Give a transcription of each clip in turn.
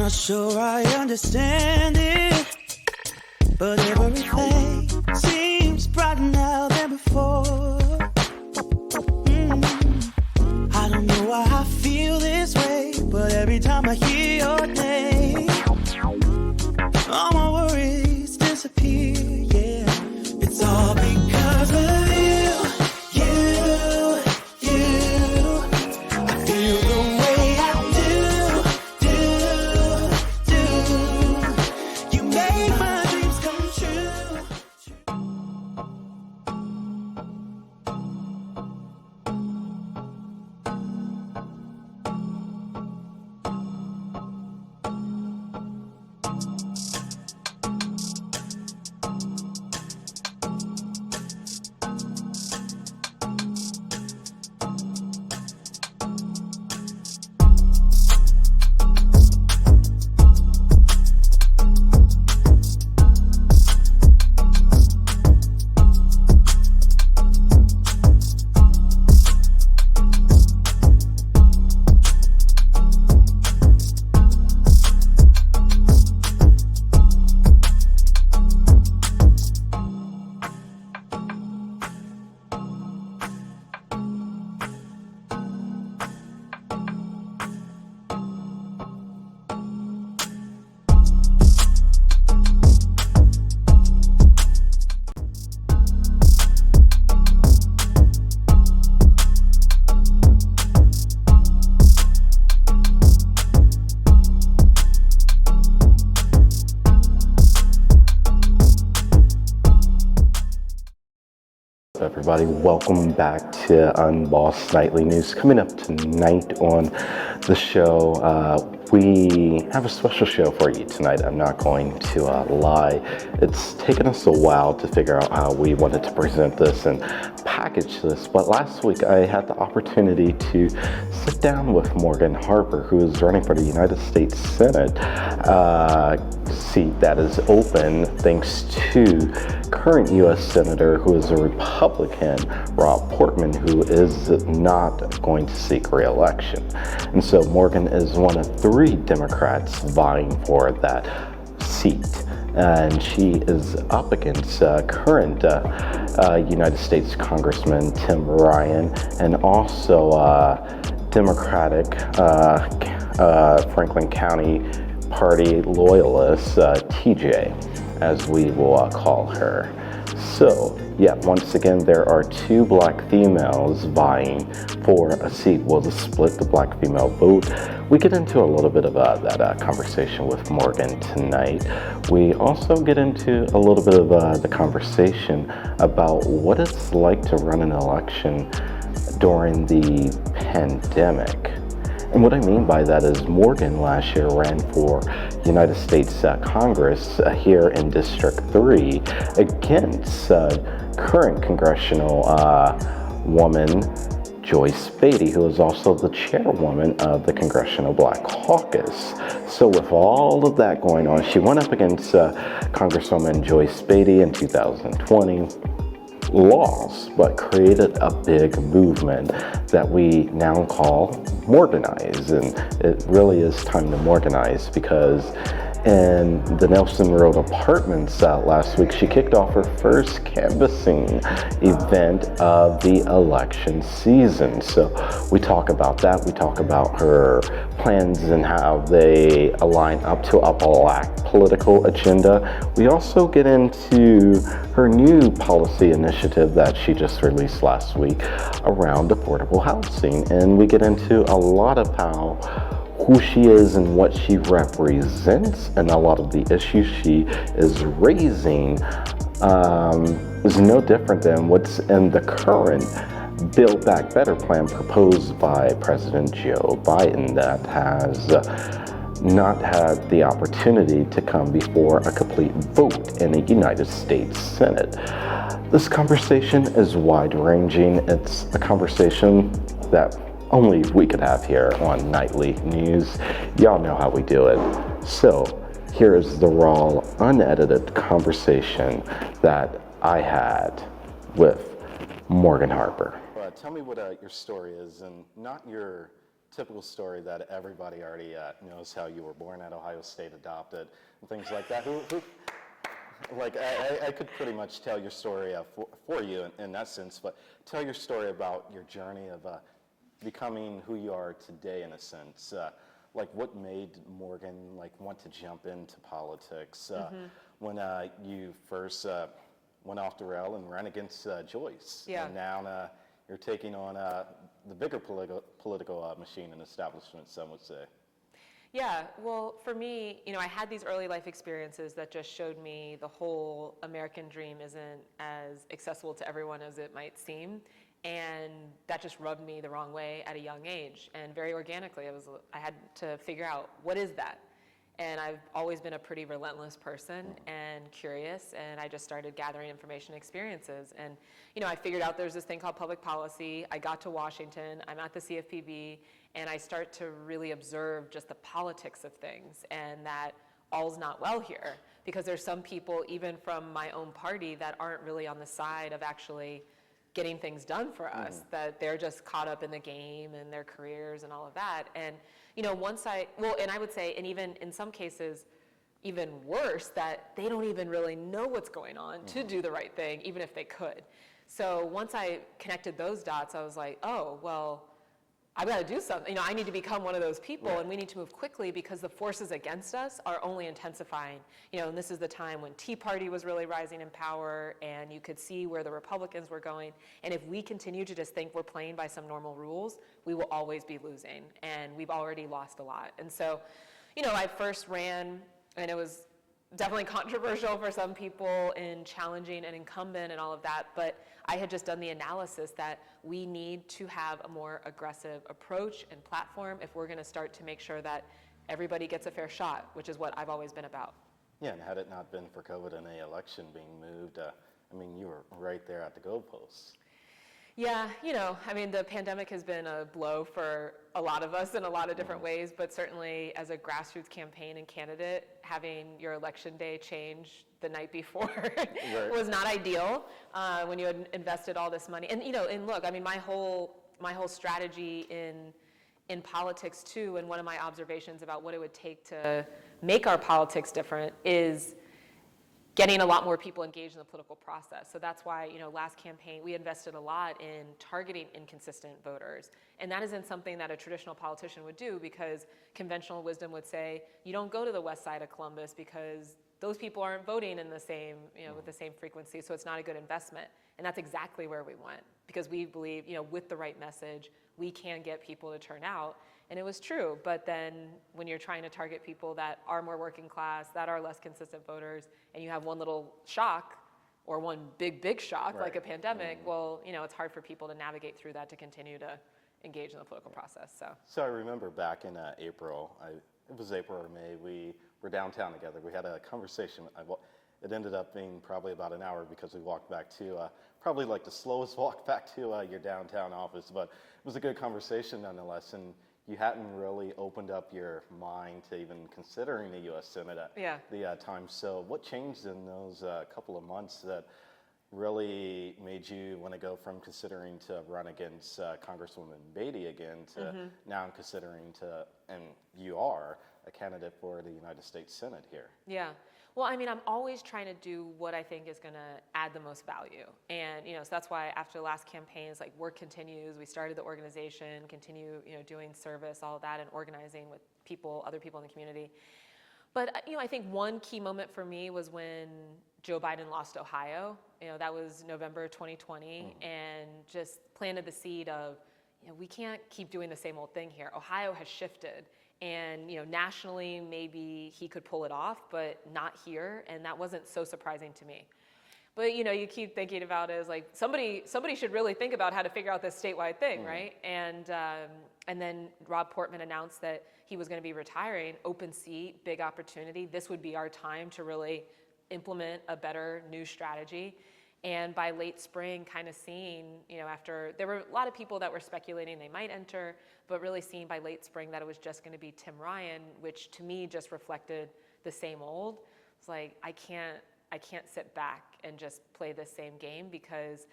not sure I understand it, but everything seems brighter now than before. I don't know why I feel this way, but every time I hear your name, all my worries disappear, yeah. It's all because of you. I feel the way I do. You make my dreams come true. Everybody, welcome back to Unbossed Nightly News. Coming up tonight on the show, we have a special show for you tonight. I'm not going to lie. It's taken us a while to figure out how we wanted to present this and package this, but last week I had the opportunity to sit down with Morgan Harper, who is running for the United States Senate seat that is open thanks to current U.S. Senator, who is a Republican, Rob Portman, who is not going to seek re-election. And so Morgan is one of 3 Democrats vying for that seat. And she is up against current United States Congressman Tim Ryan and also Democratic Franklin County Party loyalist TJ, as we will call her. So, yeah, once again, there are 2 black females vying for a seat. We'll just split the black female vote. We get into a little bit of that conversation with Morgan tonight. We also get into a little bit of the conversation about what it's like to run an election during the pandemic. And what I mean by that is Morgan last year ran for United States Congress here in District 3 against current congressional woman Joyce Beatty, who is also the chairwoman of the Congressional Black Caucus. So with all of that going on, she went up against Congresswoman Joyce Beatty in 2020. Lost, but created a big movement that we now call Morganize. And it really is time to Morganize, because in the Nelson Road Apartments last week, she kicked off her first canvassing event of the election season. So we talk about that. We talk about her plans and how they align up to a black political agenda. We also get into her new policy initiative that she just released last week around affordable housing. And we get into a lot of who she is and what she represents, and a lot of the issues she is raising is no different than what's in the current Build Back Better plan proposed by President Joe Biden that has not had the opportunity to come before a complete vote in the United States Senate. This conversation is wide-ranging. It's a conversation that only we could have here on Nightly News. Y'all know how we do it. So here is the raw, unedited conversation that I had with Morgan Harper. Tell me what your story is, and not your typical story that everybody already knows, how you were born at Ohio State, adopted, and things like that. Like, I could pretty much tell your story for you in that sense, but tell your story about your journey of becoming who you are today, in a sense. Like, what made Morgan want to jump into politics when you first went off the rail and ran against Joyce, and now you're taking on the bigger political machine and establishment, some would say. Yeah, well, for me, I had these early life experiences that just showed me the whole American dream isn't as accessible to everyone as it might seem. And that just rubbed me the wrong way at a young age. And very organically, I had to figure out, what is that? And I've always been a pretty relentless person and curious, and I just started gathering information and experiences. And, I figured out there's this thing called public policy. I got to Washington, I'm at the CFPB, and I start to really observe just the politics of things, and that all's not well here. Because there's some people, even from my own party, that aren't really on the side of actually getting things done for us, that they're just caught up in the game and their careers and all of that. And, and I would say, and even in some cases, even worse, that they don't even really know what's going on to do the right thing, even if they could. So once I connected those dots, I was like, oh, well, I've got to do something. I need to become one of those people, and we need to move quickly because the forces against us are only intensifying. And this is the time when Tea Party was really rising in power, and you could see where the Republicans were going. And if we continue to just think we're playing by some normal rules, we will always be losing, and we've already lost a lot. And so, I first ran, and it was definitely controversial for some people in challenging an incumbent and all of that, but I had just done the analysis that we need to have a more aggressive approach and platform if we're going to start to make sure that everybody gets a fair shot, which is what I've always been about. Yeah, and had it not been for COVID and the election being moved, you were right there at the goalposts. Yeah, the pandemic has been a blow for a lot of us in a lot of different ways, but certainly as a grassroots campaign and candidate, having your election day change the night before was not ideal when you had invested all this money. And, and look, my whole strategy in politics too, and one of my observations about what it would take to make our politics different is getting a lot more people engaged in the political process. So that's why, last campaign, we invested a lot in targeting inconsistent voters. And that isn't something that a traditional politician would do, because conventional wisdom would say, you don't go to the west side of Columbus because those people aren't voting in the same, with the same frequency, so it's not a good investment. And that's exactly where we went, because we believe, with the right message, we can get people to turn out. And it was true, but then when you're trying to target people that are more working class, that are less consistent voters, and you have one little shock or one big shock, like a pandemic, well, it's hard for people to navigate through that to continue to engage in the political process. So I remember back in April, it was April or May, we were downtown together. We had a conversation. It ended up being probably about an hour because we walked back to, probably like the slowest walk back to your downtown office, but it was a good conversation nonetheless. And you hadn't really opened up your mind to even considering the U.S. Senate at the time. So what changed in those couple of months that really made you want to go from considering to run against Congresswoman Beatty again to now considering to, and you are, a candidate for the United States Senate here? Yeah. Well, I'm always trying to do what I think is going to add the most value. And, so that's why after the last campaigns, work continues. We started the organization, continue, doing service, all of that, and organizing with people, other people in the community. But, I think one key moment for me was when Joe Biden lost Ohio. That was November 2020, and just planted the seed of, we can't keep doing the same old thing here. Ohio has shifted. And, nationally, maybe he could pull it off, but not here. And that wasn't so surprising to me. But, you keep thinking about it as somebody should really think about how to figure out this statewide thing, right? And then Rob Portman announced that he was going to be retiring, open seat, big opportunity. This would be our time to really implement a better new strategy. And by late spring, kind of seeing, after, there were a lot of people that were speculating they might enter, but really seeing by late spring that it was just going to be Tim Ryan, which to me just reflected the same old. It's I can't sit back and just play the same game, because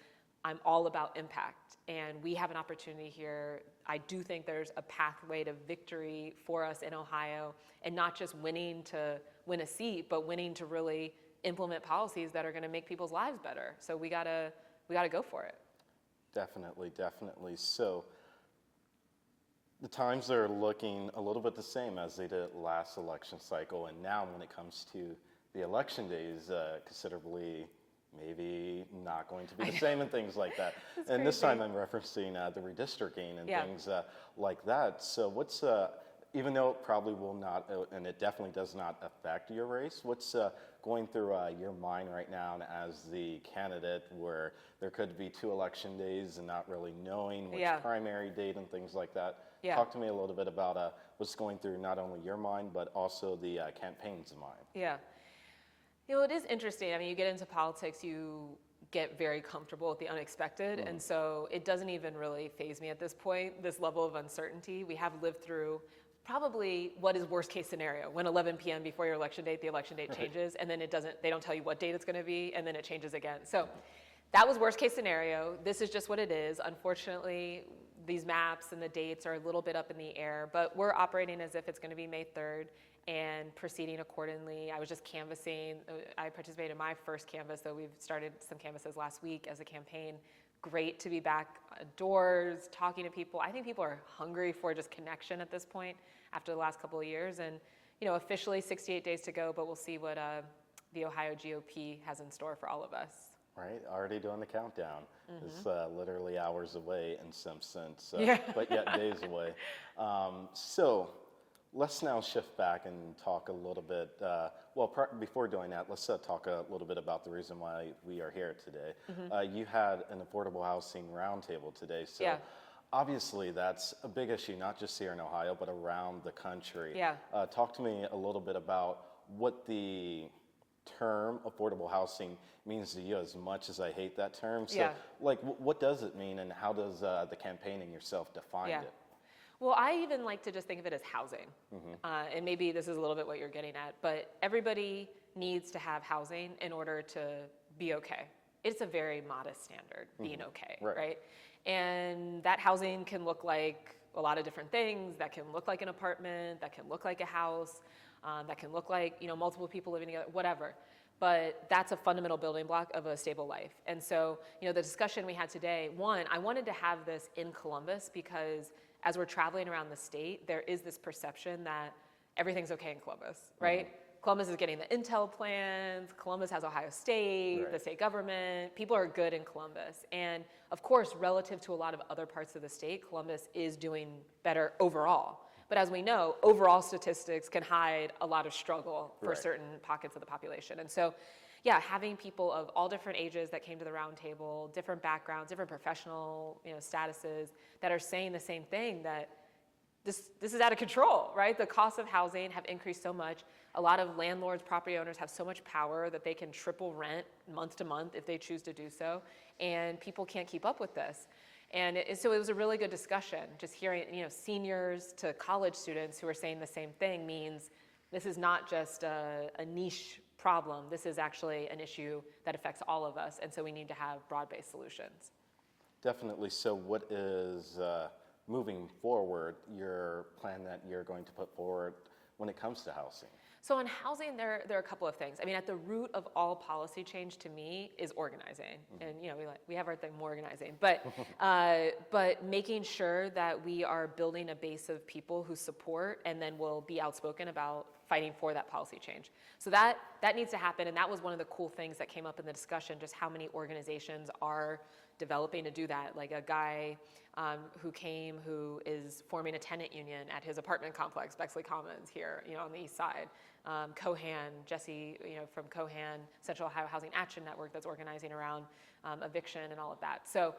I'm all about impact. And we have an opportunity here. I do think there's a pathway to victory for us in Ohio, and not just winning to win a seat, but winning to really implement policies that are going to make people's lives better. So we gotta go for it. Definitely, definitely. So the times are looking a little bit the same as they did last election cycle, and now when it comes to the election days, considerably maybe not going to be the same and things like that. And this time I'm referencing the redistricting and things like that. So what's, even though it probably will not, and it definitely does not affect your race, what's going through your mind right now as the candidate where there could be 2 election days and not really knowing which primary date and things like that? Talk to me a little bit about what's going through not only your mind, but also the campaign's mind. Yeah. You know, it is interesting. I mean, you get into politics, you get very comfortable with the unexpected. And so it doesn't even really faze me at this point, this level of uncertainty. We have lived through probably what is worst case scenario, when 11 p.m. before your election date, the election date changes, and then they don't tell you what date it's going to be, and then it changes again. So that was worst case scenario. This is just what it is. Unfortunately, these maps and the dates are a little bit up in the air, but we're operating as if it's going to be May 3rd and proceeding accordingly. I was just canvassing. I participated in my first canvass, though we've started some canvasses last week as a campaign. Great to be back doors, talking to people. I think people are hungry for just connection at this point after the last couple of years. And, you know, officially 68 days to go, but we'll see what the Ohio GOP has in store for all of us. Right, already doing the countdown. It's literally hours away in some sense, but yet days away. So let's now shift back and talk a little bit, before doing that, let's talk a little bit about the reason why we are here today. You had an affordable housing roundtable today, so obviously that's a big issue, not just here in Ohio, but around the country. Talk to me a little bit about what the term affordable housing means to you, as much as I hate that term. So, like, what does it mean, and how does the campaign and yourself define it? Well, I even like to just think of it as housing. And maybe this is a little bit what you're getting at, but everybody needs to have housing in order to be okay. It's a very modest standard, being okay, right? And that housing can look like a lot of different things. That can look like an apartment, that can look like a house, that can look like, you know, multiple people living together, whatever. But that's a fundamental building block of a stable life. And so, you know, the discussion we had today, one, I wanted to have this in Columbus because as we're traveling around the state, there is this perception that everything's okay in Columbus, right? Columbus is getting the Intel plans, Columbus has Ohio State, the state government, people are good in Columbus. And of course, relative to a lot of other parts of the state, Columbus is doing better overall. But as we know, overall statistics can hide a lot of struggle for certain pockets of the population. And so, yeah, having people of all different ages that came to the round table, different backgrounds, different professional, you know, statuses that are saying the same thing, that this is out of control, right? The costs of housing have increased so much. A lot of landlords, property owners have so much power that they can triple rent month to month if they choose to do so, and people can't keep up with this. And so it was a really good discussion. Just hearing, you know, seniors to college students who are saying the same thing means this is not just a niche problem. This is actually an issue that affects all of us, and so we need to have broad-based solutions. Definitely. So what is moving forward, your plan that you're going to put forward when it comes to housing? So on housing, there are a couple of things. I mean, at the root of all policy change to me is organizing. And, you know, we have our thing, more organizing. But making sure that we are building a base of people who support and then will be outspoken about fighting for that policy change. So that needs to happen. And that was one of the cool things that came up in the discussion, just how many organizations are developing to do that. Like a guy who is forming a tenant union at his apartment complex, Bexley Commons here, you know, on the east side. Cohan, Jesse, you know, from Cohan, Central Ohio Housing Action Network, that's organizing around eviction and all of that. So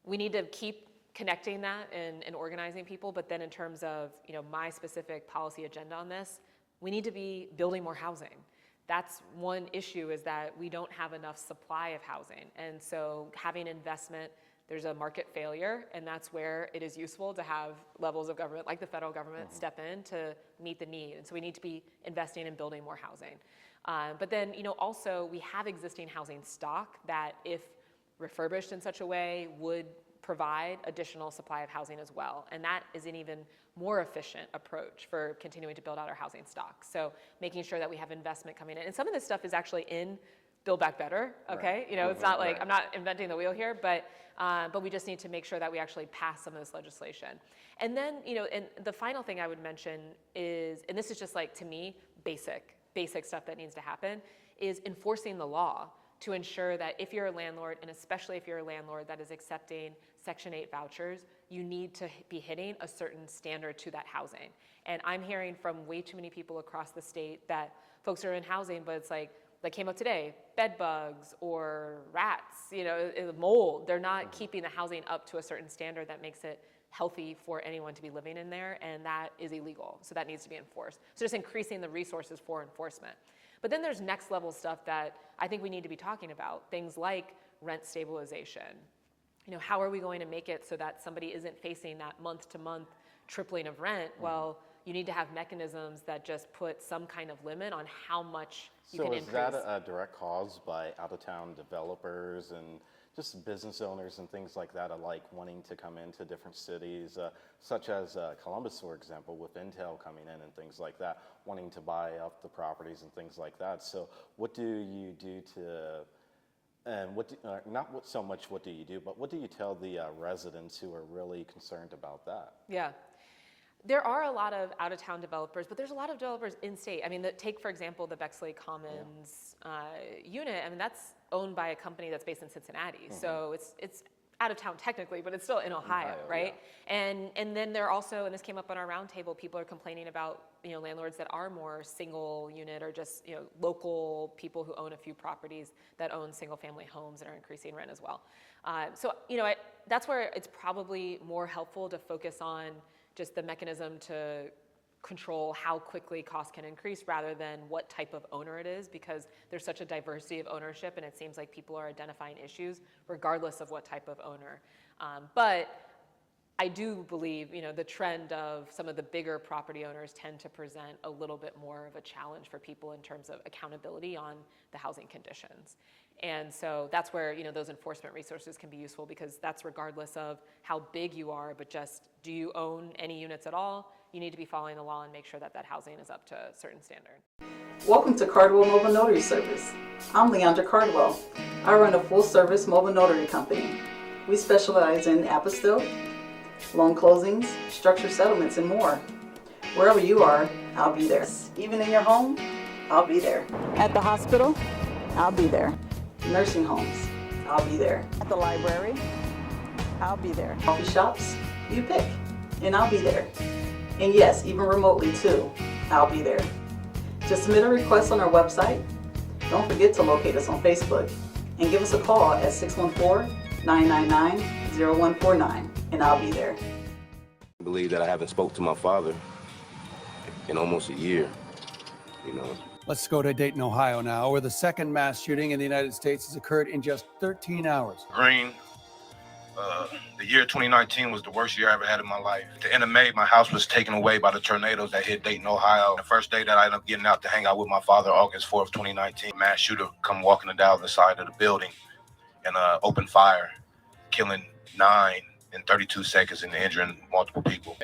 we need to keep connecting that and organizing people, but then in terms of, you know, my specific policy agenda on this, we need to be building more housing. That's one issue, is that we don't have enough supply of housing. And so having investment, there's a market failure, and that's where it is useful to have levels of government, like the federal government, step in to meet the need. And so we need to be investing in building more housing. But then, you know, also we have existing housing stock that if refurbished in such a way would provide additional supply of housing as well. And that is an even more efficient approach for continuing to build out our housing stock. So making sure that we have investment coming in. And some of this stuff is actually in Build Back Better, okay? Right. You know, it's not like, I'm not inventing the wheel here, but we just need to make sure that we actually pass some of this legislation. And then, you know, and the final thing I would mention is, and this is just like, to me, basic stuff that needs to happen, is enforcing the law to ensure that if you're a landlord, and especially if you're a landlord that is accepting Section 8 vouchers, you need to be hitting a certain standard to that housing. And I'm hearing from way too many people across the state that folks are in housing, but it's like, that came up today, bed bugs or rats, you know, mold. They're not keeping the housing up to a certain standard that makes it healthy for anyone to be living in there, and that is illegal. So that needs to be enforced. So just increasing the resources for enforcement. But then there's next level stuff that I think we need to be talking about, things like rent stabilization. You know, how are we going to make it so that somebody isn't facing that month-to-month tripling of rent? Well, you need to have mechanisms that just put some kind of limit on how much you can increase. So is that a direct cause by out-of-town developers and just business owners and things like that alike wanting to come into different cities, such as Columbus, for example, with Intel coming in and things like that, wanting to buy up the properties and things like that? So what do you do to, and not so much what do you do, but what do you tell the residents who are really concerned about that? Yeah. There are a lot of out-of-town developers, but there's a lot of developers in-state. I mean, take, for example, the Bexley Commons unit. I mean, that's owned by a company that's based in Cincinnati. So it's out-of-town technically, but it's still in Ohio, right? Yeah. And then there are also, and this came up on our roundtable, people are complaining about, you know, landlords that are more single unit or just, you know, local people who own a few properties that own single-family homes and are increasing rent as well. So, you know, that's where it's probably more helpful to focus on just the mechanism to control how quickly costs can increase rather than what type of owner it is, because there's such a diversity of ownership and it seems like people are identifying issues regardless of what type of owner. But I do believe, you know, the trend of some of the bigger property owners tend to present a little bit more of a challenge for people in terms of accountability on the housing conditions. And so that's where, you know, those enforcement resources can be useful, because that's regardless of how big you are, but just, do you own any units at all? You need to be following the law and make sure that that housing is up to a certain standard. Welcome to Cardwell Mobile Notary Service. I'm Leandra Cardwell. I run a full-service mobile notary company. We specialize in apostille, loan closings, structured settlements, and more. Wherever you are, I'll be there. Even in your home, I'll be there. At the hospital, I'll be there. Nursing homes, I'll be there. At the library, I'll be there. Coffee shops, you pick, and I'll be there. And yes, even remotely too, I'll be there. Just submit a request on our website. Don't forget to locate us on Facebook and give us a call at 614-999-0149, and I'll be there. I believe that I haven't spoke to my father in almost a year, you know. Let's go to Dayton, Ohio now, where the second mass shooting in the United States has occurred in just 13 hours. Green, the year 2019 was the worst year I ever had in my life. At the end of May, my house was taken away by the tornadoes that hit Dayton, Ohio. The first day that I ended up getting out to hang out with my father, August 4th, 2019, mass shooter come walking down the side of the building and open fire, killing 9 in 32 seconds and injuring multiple people.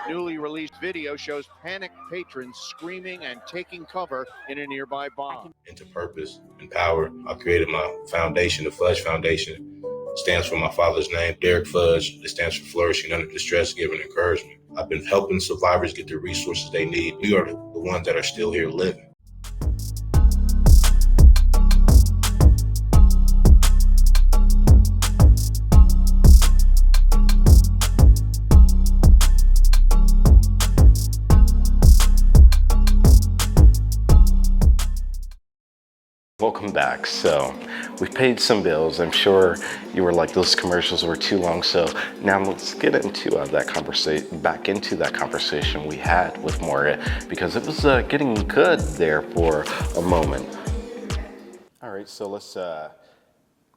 Newly released video shows panicked patrons screaming and taking cover in a nearby bomb. Into purpose and power, I created my foundation, the Fudge Foundation. It stands for my father's name, Derek Fudge. It stands for Flourishing Under Distress, Giving Encouragement. I've been helping survivors get the resources they need. We are the ones that are still here living. Welcome back. So we've paid some bills. I'm sure you were like, those commercials were too long. So now let's get into that conversation we had with Moria, because it was getting good there for a moment. All right, so let's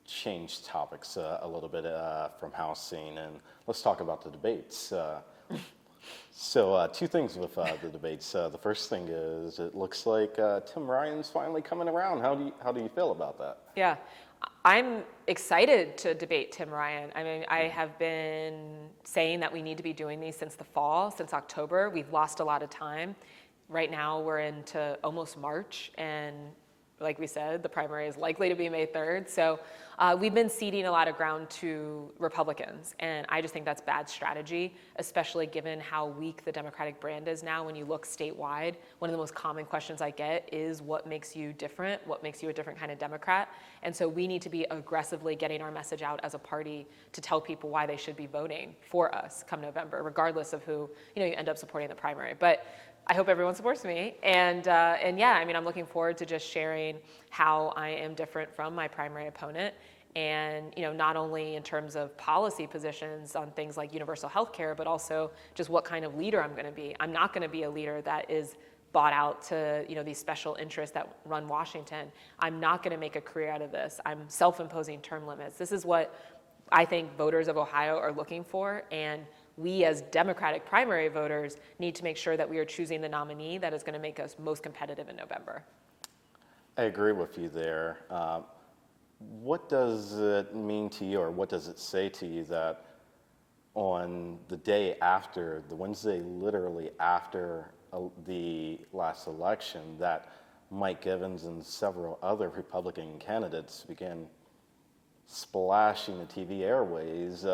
change topics a little bit from housing, and let's talk about the debates. So two things with the debates. The first thing is, it looks like Tim Ryan's finally coming around. How do you feel about that? Yeah, I'm excited to debate Tim Ryan. I mean, I have been saying that we need to be doing these since the fall, since October. We've lost a lot of time. Right now, we're into almost March, and like we said, the primary is likely to be May 3rd. So we've been ceding a lot of ground to Republicans, and I just think that's bad strategy, especially given how weak the Democratic brand is now. When you look statewide, one of the most common questions I get is what makes you different? What makes you a different kind of Democrat? And so we need to be aggressively getting our message out as a party to tell people why they should be voting for us come November, regardless of who you end up supporting in the primary. But I hope everyone supports me, and yeah, I mean, I'm looking forward to just sharing how I am different from my primary opponent, and not only in terms of policy positions on things like universal health care, but also just what kind of leader I'm going to be. I'm not going to be a leader that is bought out to these special interests that run Washington. I'm not going to make a career out of this. I'm self-imposing term limits. This is what I think voters of Ohio are looking for, and we as Democratic primary voters need to make sure that we are choosing the nominee that is going to make us most competitive in November. I agree with you there. What does it mean to you, or what does it say to you that on the day after, the Wednesday literally after the last election, that Mike Givens and several other Republican candidates began splashing the TV airways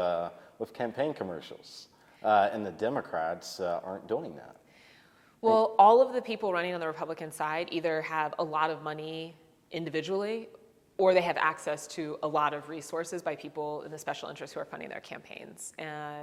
with campaign commercials, and the Democrats aren't doing that? Well, all of the people running on the Republican side either have a lot of money individually, or they have access to a lot of resources by people in the special interests who are funding their campaigns.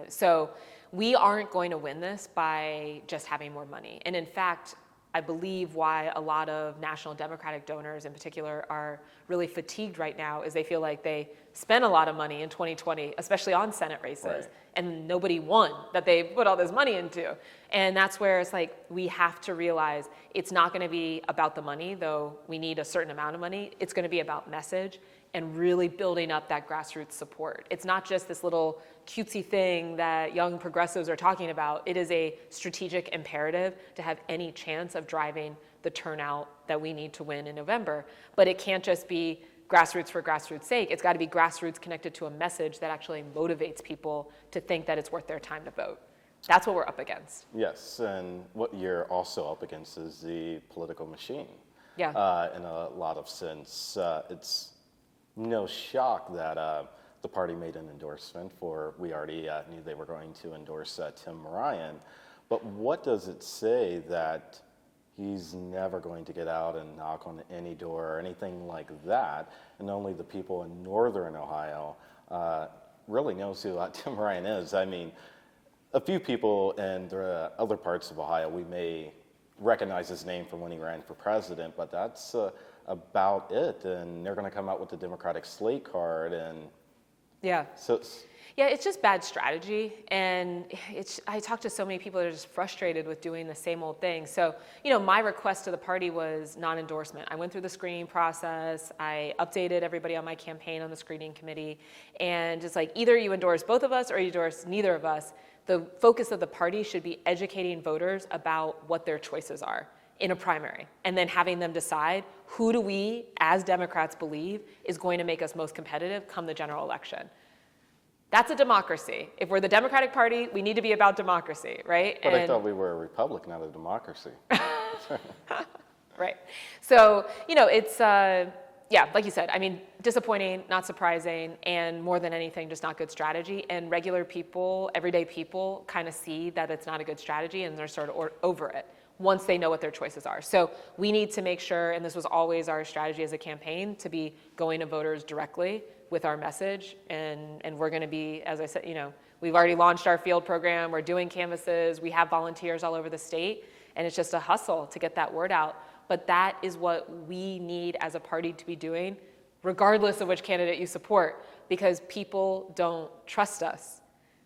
So we aren't going to win this by just having more money. And in fact, I believe why a lot of national Democratic donors in particular are really fatigued right now is they feel like they spent a lot of money in 2020, especially on Senate races, right, and nobody won that they put all this money into. And that's where it's like, we have to realize it's not going to be about the money, though we need a certain amount of money. It's going to be about message and really building up that grassroots support. It's not just this little cutesy thing that young progressives are talking about. It is a strategic imperative to have any chance of driving the turnout that we need to win in November. But it can't just be grassroots for grassroots sake. It's got to be grassroots connected to a message that actually motivates people to think that it's worth their time to vote. That's what we're up against. Yes, and what you're also up against is the political machine. Yeah. In a lot of sense. It's no shock that the party made an endorsement for, we already knew they were going to endorse Tim Ryan, but what does it say that he's never going to get out and knock on any door or anything like that, and only the people in northern Ohio really knows who Tim Ryan is? I mean, a few people in the other parts of Ohio, we may recognize his name from when he ran for president, but that's about it. And they're going to come out with the Democratic slate card, and yeah. So yeah, it's just bad strategy, and I talk to so many people that are just frustrated with doing the same old thing. So, my request to the party was non-endorsement. I went through the screening process. I updated everybody on my campaign on the screening committee, and it's like, either you endorse both of us or you endorse neither of us. The focus of the party should be educating voters about what their choices are in a primary, and then having them decide who do we, as Democrats, believe is going to make us most competitive come the general election. That's a democracy. If we're the Democratic Party, we need to be about democracy, right? But I thought we were a republic, not a democracy. Right. So, it's, yeah, like you said, I mean, disappointing, not surprising, and more than anything, just not good strategy. And regular people, everyday people, kind of see that it's not a good strategy, and they're sort of over it once they know what their choices are. So we need to make sure, and this was always our strategy as a campaign, to be going to voters directly with our message. And we're going to be, as I said, we've already launched our field program. We're doing canvases. We have volunteers all over the state. And it's just a hustle to get that word out. But that is what we need as a party to be doing, regardless of which candidate you support, because people don't trust us.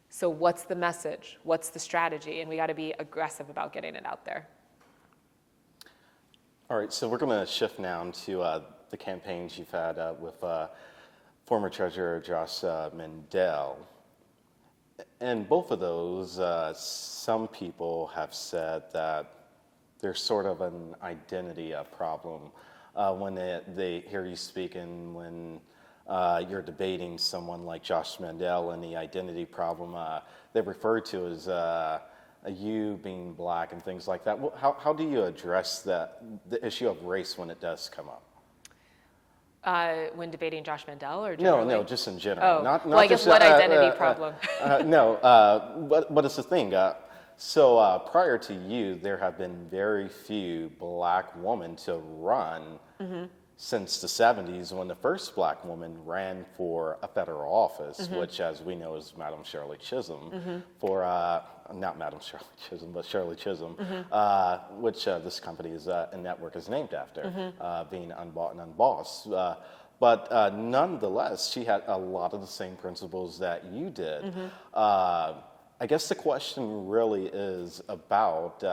So what's the message? What's the strategy? And we got to be aggressive about getting it out there. All right, so we're going to shift now to the campaigns you've had with former Treasurer Josh Mandel. And both of those, some people have said that there's sort of an identity problem when they hear you speak, and when you're debating someone like Josh Mandel and the identity problem they refer to as you being black and things like that. How do you address the issue of race when it does come up? When debating Josh Mandel or generally? No, just in general. Oh, not well, I guess just, what identity problem? But it's the thing. So prior to you, there have been very few black women to run since the 70s when the first black woman ran for a federal office, which, as we know, is Madam Shirley Chisholm, for, not Madam Shirley Chisholm, but Shirley Chisholm, which this company is, and network is named after, being unbought and unbossed. But nonetheless, she had a lot of the same principles that you did. I guess the question really is about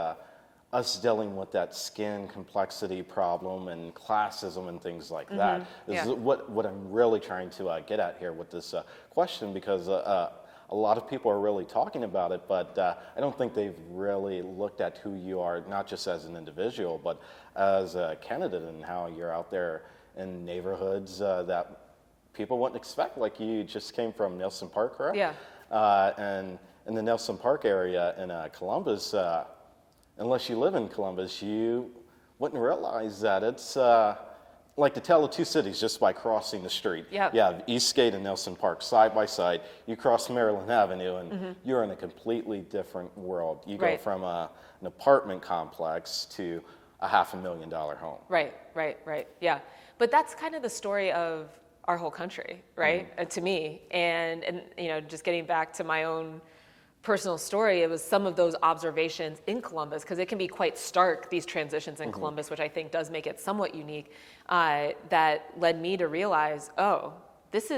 us dealing with that skin complexity problem and classism and things like that. This is what I'm really trying to get at here with this question, because a lot of people are really talking about it, but I don't think they've really looked at who you are, not just as an individual, but as a candidate, and how you're out there in neighborhoods that people wouldn't expect. Like, you just came from Nelson Park, correct? Yeah. And in the Nelson Park area in Columbus, unless you live in Columbus, you wouldn't realize that it's like the tale of two cities just by crossing the street. Yep. You have Eastgate and Nelson Park side by side. You cross Maryland Avenue and you're in a completely different world. You go from an apartment complex to a $500,000 home. Right. Yeah. But that's kind of the story of our whole country, right? To me. And you know, just getting back to my own personal story, it was some of those observations in Columbus, because it can be quite stark, these transitions in Columbus, which I think does make it somewhat unique, that led me to realize, oh, this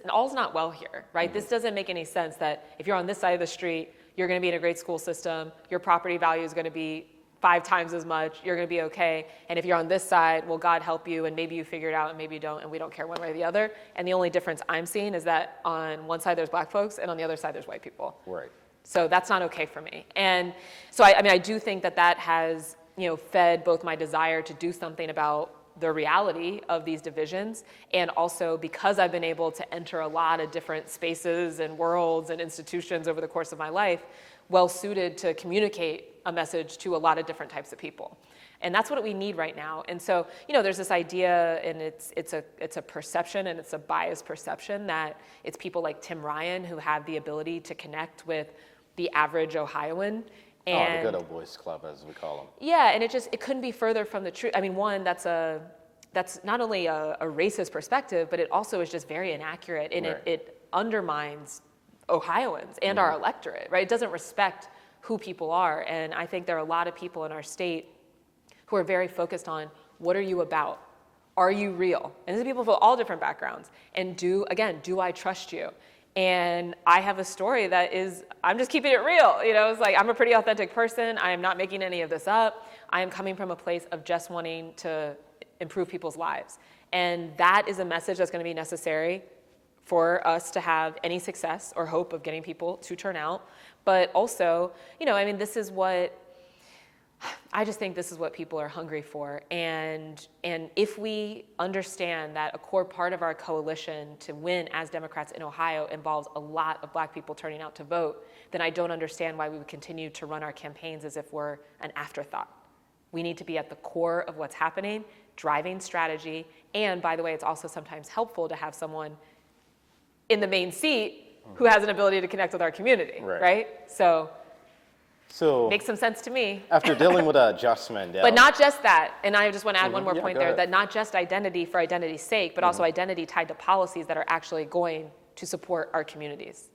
all's not well here, right? This doesn't make any sense that if you're on this side of the street, you're going to be in a great school system, your property value is going to be 5 times as much, you're going to be okay. And if you're on this side, well, God help you, and maybe you figure it out and maybe you don't, and we don't care one way or the other. And the only difference I'm seeing is that on one side there's black folks and on the other side there's white people. Right. So that's not okay for me. And so I mean, I do think that has, you know, fed both my desire to do something about the reality of these divisions, and also because I've been able to enter a lot of different spaces and worlds and institutions over the course of my life, well suited to communicate a message to a lot of different types of people. And that's what we need right now. And so, you know, there's this idea, and it's a perception, and it's a biased perception, that it's people like Tim Ryan who have the ability to connect with the average Ohioan. And the good old boys club, as we call them. Yeah, and it couldn't be further from the truth. I mean, one, that's not only a racist perspective, but it also is just very inaccurate, and it undermines Ohioans and our electorate, right? It doesn't respect who people are. And I think there are a lot of people in our state who are very focused on, what are you about? Are you real? And these are people from all different backgrounds. And do I trust you? And I have a story that is, I'm just keeping it real. You know, it's like, I'm a pretty authentic person. I am not making any of this up. I am coming from a place of just wanting to improve people's lives. And that is a message that's going to be necessary for us to have any success or hope of getting people to turn out. But also, you know, I mean, I just think this is what people are hungry for. And if we understand that a core part of our coalition to win as Democrats in Ohio involves a lot of black people turning out to vote, then I don't understand why we would continue to run our campaigns as if we're an afterthought. We need to be at the core of what's happening, driving strategy. And by the way, it's also sometimes helpful to have someone in the main seat who has an ability to connect with our community, right? So makes some sense to me. After dealing with Josh Mandel. But not just that, and I just want to add one more point there, that not just identity for identity's sake, but also identity tied to policies that are actually going to support our communities.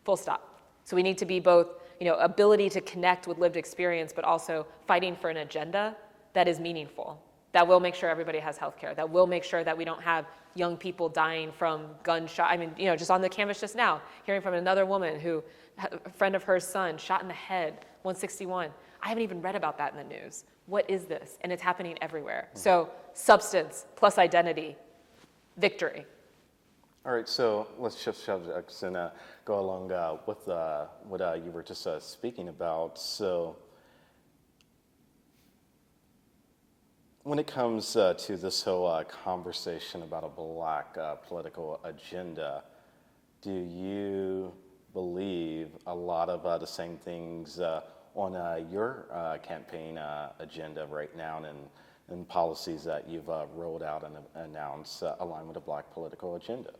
Full stop. So we need to be both, you know, ability to connect with lived experience, but also fighting for an agenda that is meaningful, that will make sure everybody has health care, that will make sure that we don't have young people dying from gunshot. I mean, you know, just on the canvas just now, hearing from another woman who, a friend of hers son, shot in the head, 161. I haven't even read about that in the news. What is this? And it's happening everywhere. So substance plus identity, victory. All right, so let's shift subjects and go along with what you were just speaking about. So when it comes to this whole conversation about a black political agenda, do you believe a lot of the same things on your campaign agenda right now and policies that you've rolled out and announced align with a black political agenda?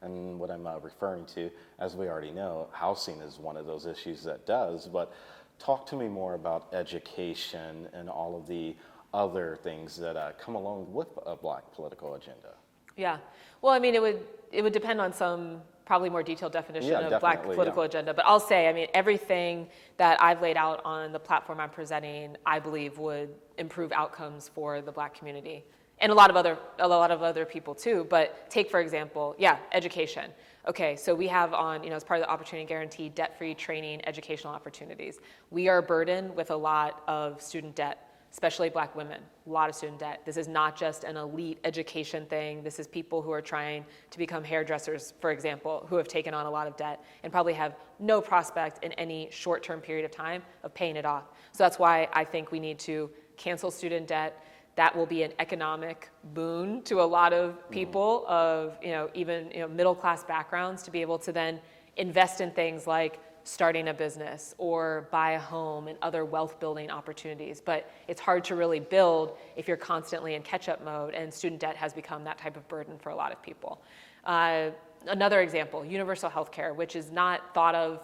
And what I'm referring to, as we already know, housing is one of those issues that does, but talk to me more about education and all of the other things that come along with a black political agenda. Yeah. Well, I mean, it would depend on some probably more detailed definition of black political agenda. But I'll say, I mean, everything that I've laid out on the platform I'm presenting, I believe would improve outcomes for the black community and a lot of other people too. But take, for example, education. Okay, so we have on, as part of the Opportunity Guarantee, debt-free training, educational opportunities. We are burdened with a lot of student debt, especially black women, a lot of student debt. This is not just an elite education thing. This is people who are trying to become hairdressers, for example, who have taken on a lot of debt and probably have no prospect in any short-term period of time of paying it off. So that's why I think we need to cancel student debt. That will be an economic boon to a lot of people of, even middle-class backgrounds to be able to then invest in things like starting a business or buy a home and other wealth building opportunities. But it's hard to really build if you're constantly in catch-up mode, and student debt has become that type of burden for a lot of people. Another example, universal health care, which is not thought of,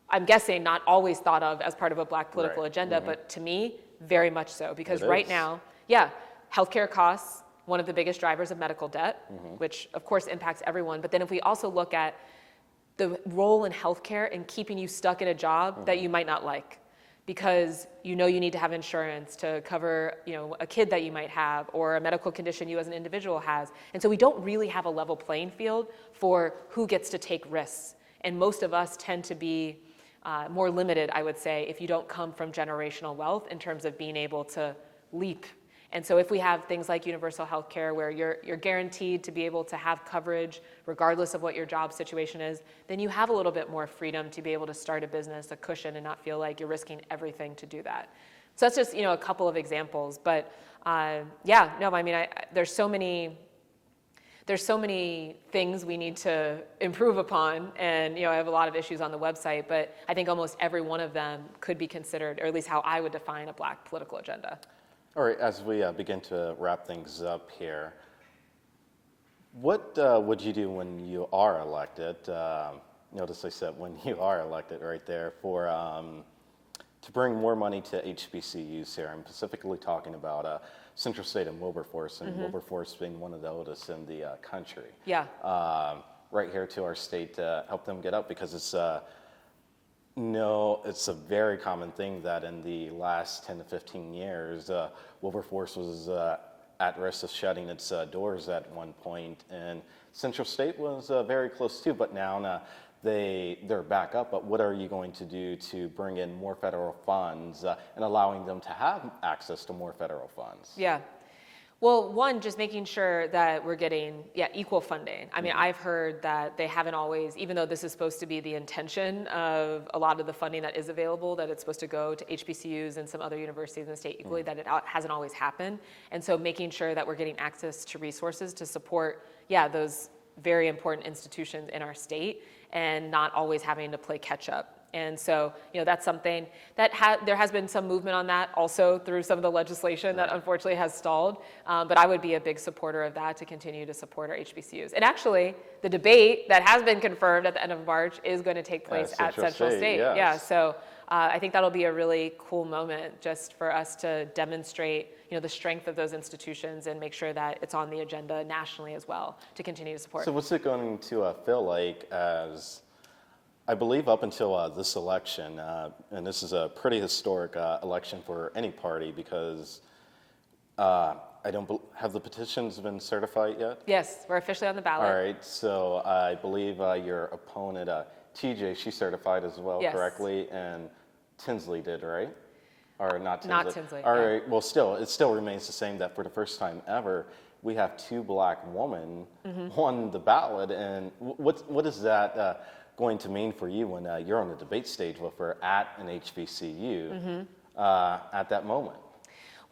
I'm guessing not always thought of as part of a black political agenda, but to me, very much so. Because right now, healthcare costs, one of the biggest drivers of medical debt, which of course impacts everyone. But then if we also look at the role in healthcare in keeping you stuck in a job that you might not like, because you need to have insurance to cover a kid that you might have or a medical condition you as an individual has. And so we don't really have a level playing field for who gets to take risks. And most of us tend to be more limited, I would say, if you don't come from generational wealth in terms of being able to leap. And so if we have things like universal health care where you're guaranteed to be able to have coverage regardless of what your job situation is, then you have a little bit more freedom to be able to start a business, a cushion, and not feel like you're risking everything to do that. So that's just a couple of examples. But there's so many things we need to improve upon, and I have a lot of issues on the website, but I think almost every one of them could be considered, or at least how I would define a black political agenda. All right, as we begin to wrap things up here, what would you do when you are elected? Notice I said when you are elected right there for to bring more money to HBCUs here. I'm specifically talking about Central State and Wilberforce, and Wilberforce being one of the oldest in the country. Yeah. Right here to our state to help them get up, because it's it's a very common thing that in the last 10 to 15 years, Wilberforce was at risk of shutting its doors at one point, and Central State was very close too, but now they're back up. But what are you going to do to bring in more federal funds and allowing them to have access to more federal funds? Yeah. Well, one, just making sure that we're getting equal funding. I mean, I've heard that they haven't always, even though this is supposed to be the intention of a lot of the funding that is available, that it's supposed to go to HBCUs and some other universities in the state equally, that it hasn't always happened. And so making sure that we're getting access to resources to support, those very important institutions in our state, and not always having to play catch up. And so, that's something that there has been some movement on that also through some of the legislation that unfortunately has stalled. But I would be a big supporter of that, to continue to support our HBCUs. And actually, the debate that has been confirmed at the end of March is going to take place at Central State. Yes. Yeah, so I think that'll be a really cool moment just for us to demonstrate, the strength of those institutions and make sure that it's on the agenda nationally as well to continue to support. So what's it going to feel like as, I believe up until this election, and this is a pretty historic election for any party, because have the petitions been certified yet? Yes, we're officially on the ballot. All right, so I believe your opponent, TJ, she certified as well, correctly, and Tinsley did, right? Or not Tinsley? Not Tinsley. All right, well, it still remains the same, that for the first time ever, we have two black women on the ballot. And what is that going to mean for you when you're on the debate stage with her at an HBCU at that moment?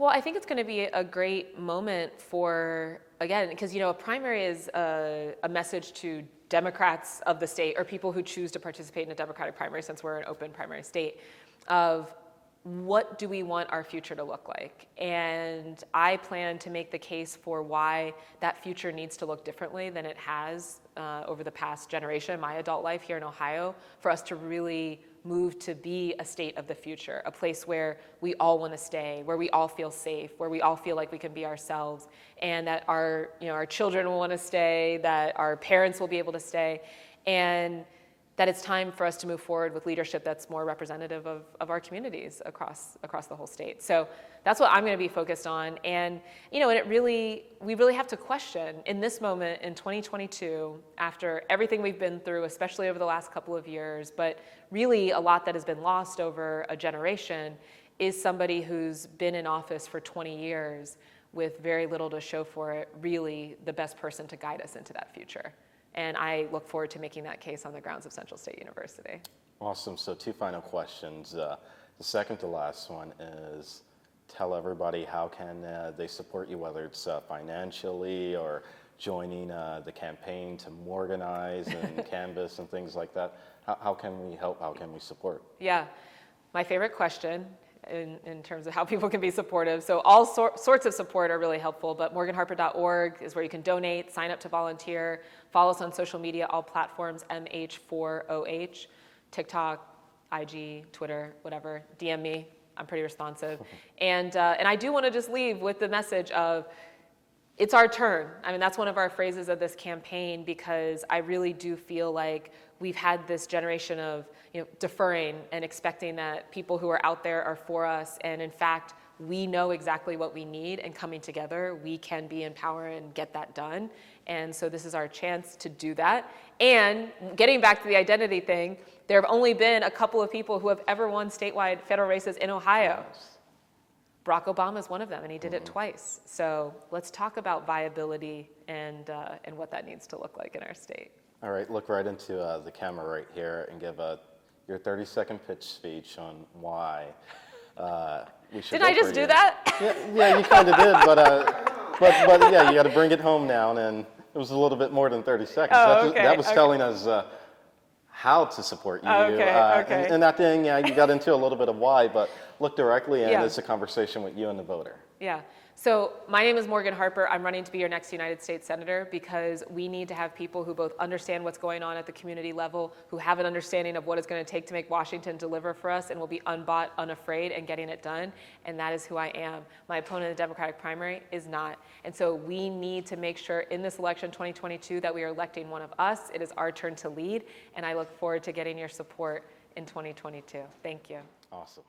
Well, I think it's going to be a great moment for, again, because, a primary is a message to Democrats of the state, or people who choose to participate in a Democratic primary, since we're an open primary state, of what do we want our future to look like? And I plan to make the case for why that future needs to look differently than it has over the past generation, my adult life here in Ohio, for us to really move to be a state of the future, a place where we all want to stay, where we all feel safe, where we all feel like we can be ourselves, and that our children will want to stay, that our parents will be able to stay, and that it's time for us to move forward with leadership that's more representative of our communities across the whole state. So that's what I'm going to be focused on. And, and we really have to question in this moment in 2022, after everything we've been through, especially over the last couple of years, but really a lot that has been lost over a generation, is somebody who's been in office for 20 years with very little to show for it, really the best person to guide us into that future. And I look forward to making that case on the grounds of Central State University. Awesome. So 2 final questions. The second to last one is, tell everybody how can they support you, whether it's financially or joining the campaign to organize and canvas and things like that. How can we help? How can we support? Yeah, my favorite question in terms of how people can be supportive. So all sorts of support are really helpful, but morganharper.org is where you can donate, sign up to volunteer, follow us on social media, all platforms, MH4OH, TikTok, IG, Twitter, whatever, DM me, I'm pretty responsive. And I do want to just leave with the message of, it's our turn. I mean, that's one of our phrases of this campaign, because I really do feel like we've had this generation of deferring and expecting that people who are out there are for us. And in fact, we know exactly what we need, and coming together, we can be in power and get that done. And so this is our chance to do that. And getting back to the identity thing, there have only been a couple of people who have ever won statewide federal races in Ohio. Barack Obama is one of them, and he did it twice. So let's talk about viability and what that needs to look like in our state. All right, look right into the camera right here and give your 30-second pitch speech on why we should. Did I just do that? Yeah, you kind of did, but yeah, you got to bring it home now, and it was a little bit more than 30 seconds. That was telling us how to support you. Okay. And that thing, you got into a little bit of why, but look directly, and it's a conversation with you and the voter. Yeah. So my name is Morgan Harper. I'm running to be your next United States Senator, because we need to have people who both understand what's going on at the community level, who have an understanding of what it's going to take to make Washington deliver for us, and will be unbought, unafraid, and getting it done. And that is who I am. My opponent in the Democratic primary is not. And so we need to make sure in this election 2022 that we are electing one of us. It is our turn to lead, and I look forward to getting your support in 2022. Thank you. Awesome.